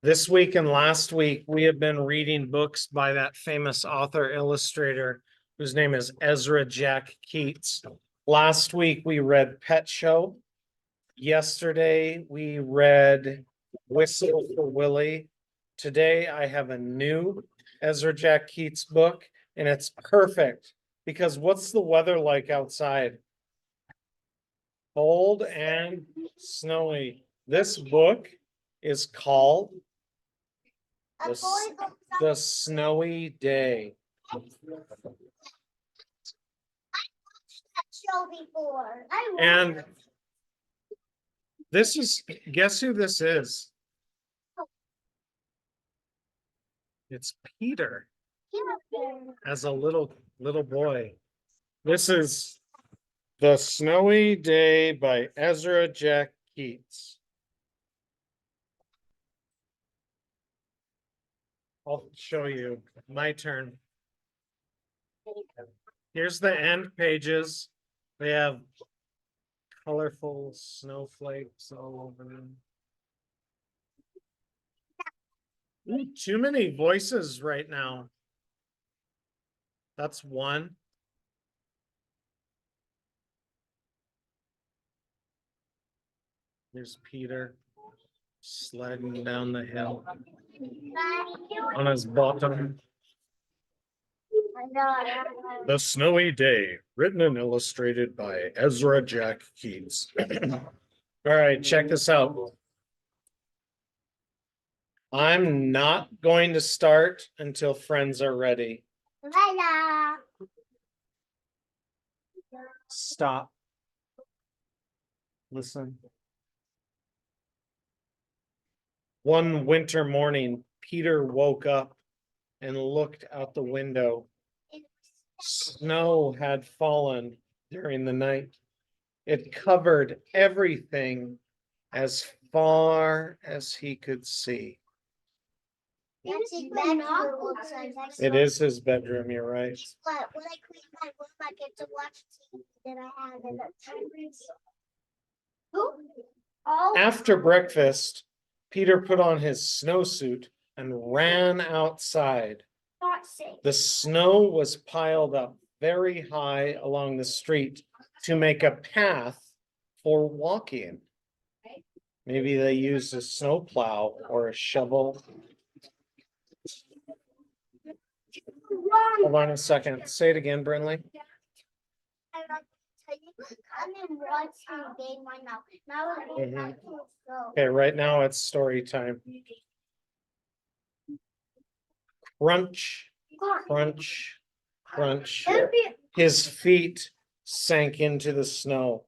This week and last week, we have been reading books by that famous author illustrator whose name is Ezra Jack Keats. Last week, we read Pet Show. Yesterday, we read Whistle for Willie. Today, I have a new Ezra Jack Keats book, and it's perfect because what's the weather like outside? Cold and snowy. This book is called The Snowy Day. Show before. And this is, guess who this is? It's Peter as a little boy. This is The Snowy Day by Ezra Jack Keats. I'll show you. My turn. Here's the end pages. They have colorful snowflakes all over them. Ooh, too many voices right now. That's one. There's Peter sliding down the hill on his bottom. The Snowy Day, written and illustrated by Ezra Jack Keats. All right, check this out. I'm not going to start until friends are ready. Stop. Listen. One winter morning, Peter woke up and looked out the window. Snow had fallen during the night. It covered everything as far as he could see. It is his bedroom, you're right. But when I clean my room, I get to watch TV that I have in the After breakfast, Peter put on his snowsuit and ran outside. The snow was piled up very high along the street to make a path for walking. Maybe they used a snowplow or a shovel. Hold on a second. Say it again, Brinley. I'm in watching game right now. Okay, right now it's story time. Crunch, crunch, crunch. His feet sank into the snow.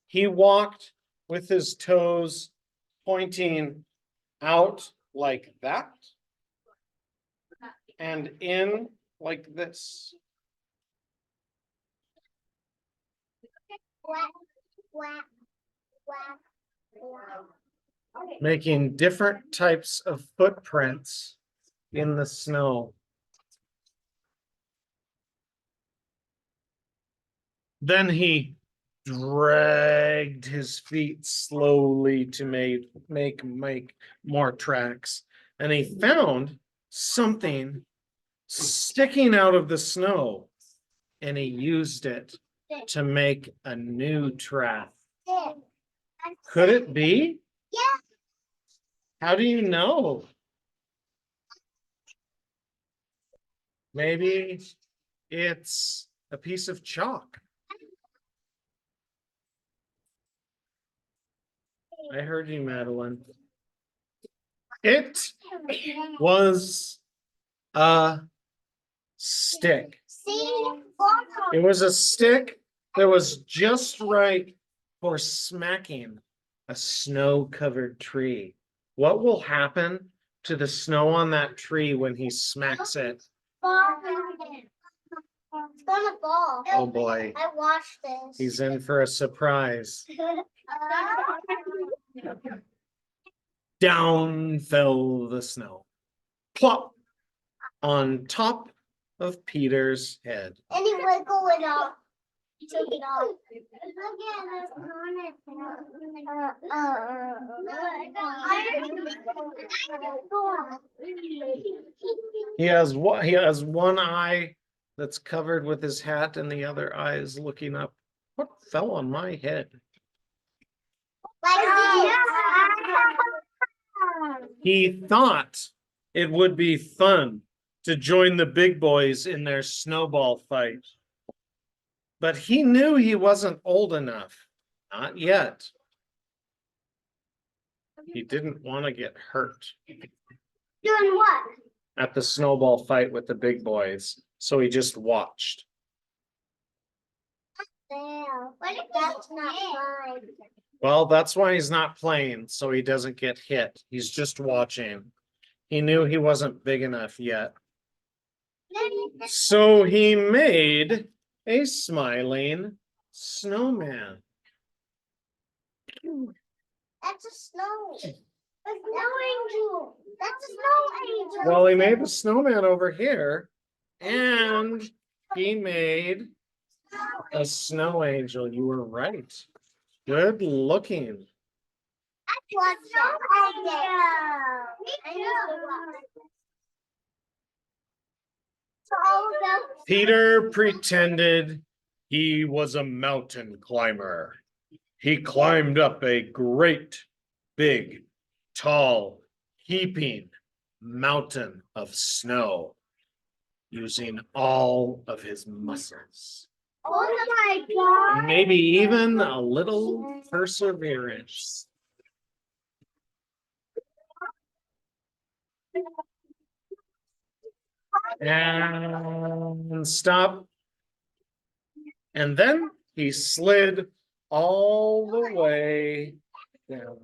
He walked with his toes pointing out like that and in like this. Making different types of footprints in the snow. Then he dragged his feet slowly to make more tracks, and he found something sticking out of the snow, and he used it to make a new track. Could it be? Yeah. How do you know? Maybe it's a piece of chalk. I heard you, Madeline. It was a stick. It was a stick that was just right for smacking a snow-covered tree. What will happen to the snow on that tree when he smacks it? It's gonna fall. Oh boy. I watched this. He's in for a surprise. Down fell the snow. Plop! On top of Peter's head. And he wiggled it up. Took it off. Look at He has one eye that's covered with his hat and the other eye is looking up. What fell on my head? He thought it would be fun to join the big boys in their snowball fight. But he knew he wasn't old enough. Not yet. He didn't want to get hurt Doing what? at the snowball fight with the big boys. So he just watched. What if that's not fine? Well, that's why he's not playing, so he doesn't get hit. He's just watching. He knew he wasn't big enough yet. So he made a smiling snowman. That's a snow. A snow angel. That's a snow angel. Well, he made the snowman over here, and he made a snow angel. You were right. Good looking. What's Peter pretended he was a mountain climber. He climbed up a great, big, tall, heaping mountain of snow using all of his muscles. Oh my God. Maybe even a little perseverance. And stop. And then he slid all the way down.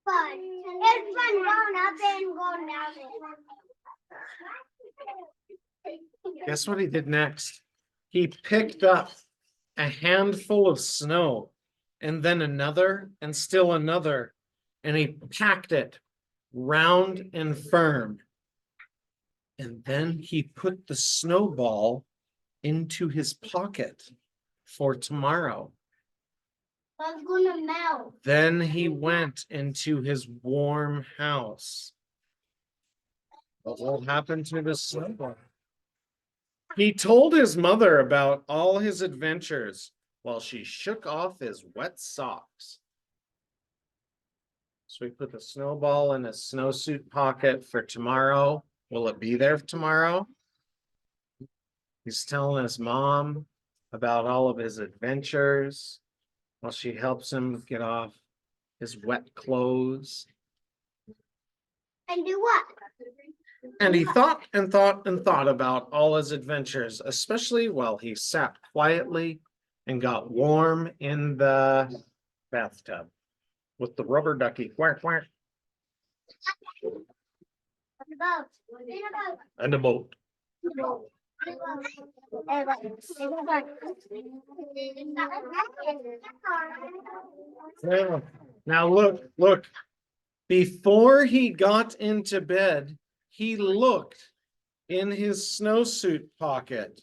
Fun. It's fun going up and going down. Guess what he did next? He picked up a handful of snow and then another and still another, and he packed it round and firm. And then he put the snowball into his pocket for tomorrow. I'm gonna melt. Then he went into his warm house. But what happened to the snowball? He told his mother about all his adventures while she shook off his wet socks. So he put the snowball in his snowsuit pocket for tomorrow. Will it be there tomorrow? He's telling his mom about all of his adventures while she helps him get off his wet clothes. And do what? And he thought and thought and thought about all his adventures, especially while he sat quietly and got warm in the bathtub with the rubber ducky. Quack, quack. On the boat. In a boat. And a boat. Yeah. Now look. Before he got into bed, he looked in his snowsuit pocket.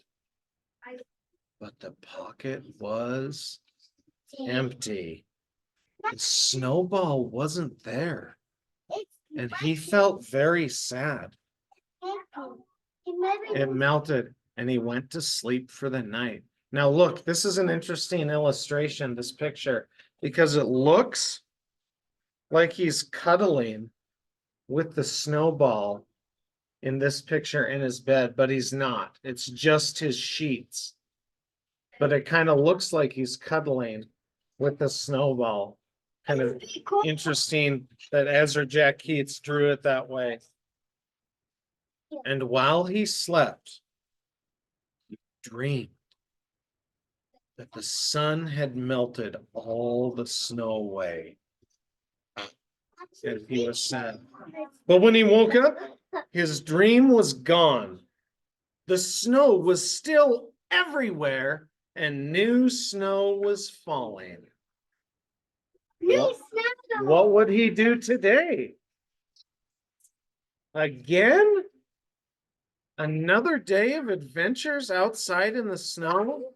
But the pocket was empty. The snowball wasn't there. And he felt very sad. It melted and he went to sleep for the night. Now look, this is an interesting illustration, this picture, because it looks like he's cuddling with the snowball in this picture in his bed, but he's not. It's just his sheets. But it kind of looks like he's cuddling with the snowball. Kind of interesting that Ezra Jack Keats drew it that way. And while he slept, he dreamed that the sun had melted all the snow away. And he was sad. But when he woke up, his dream was gone. The snow was still everywhere, and new snow was falling. New snow What would he do today? Again? Another day of adventures outside in the snow?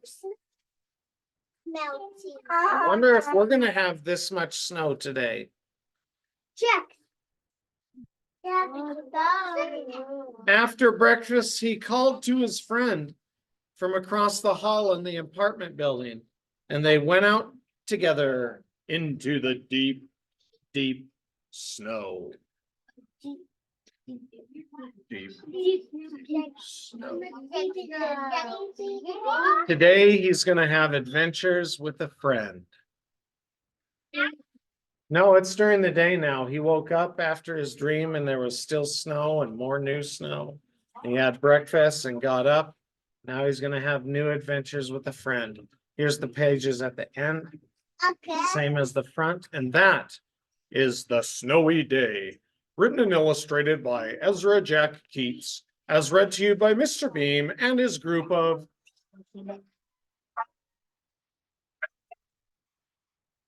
Melting. I wonder if we're gonna have this much snow today. Check. Yeah. After breakfast, he called to his friend from across the hall in the apartment building, and they went out together into the deep, deep snow. Deep snow. Today, he's gonna have adventures with a friend. No, it's during the day now. He woke up after his dream and there was still snow and more new snow. He had breakfast and got up. Now he's gonna have new adventures with a friend. Here's the pages at the end, Okay. same as the front, and that is The Snowy Day, written and illustrated by Ezra Jack Keats, as read to you by Mr. Beam and his group of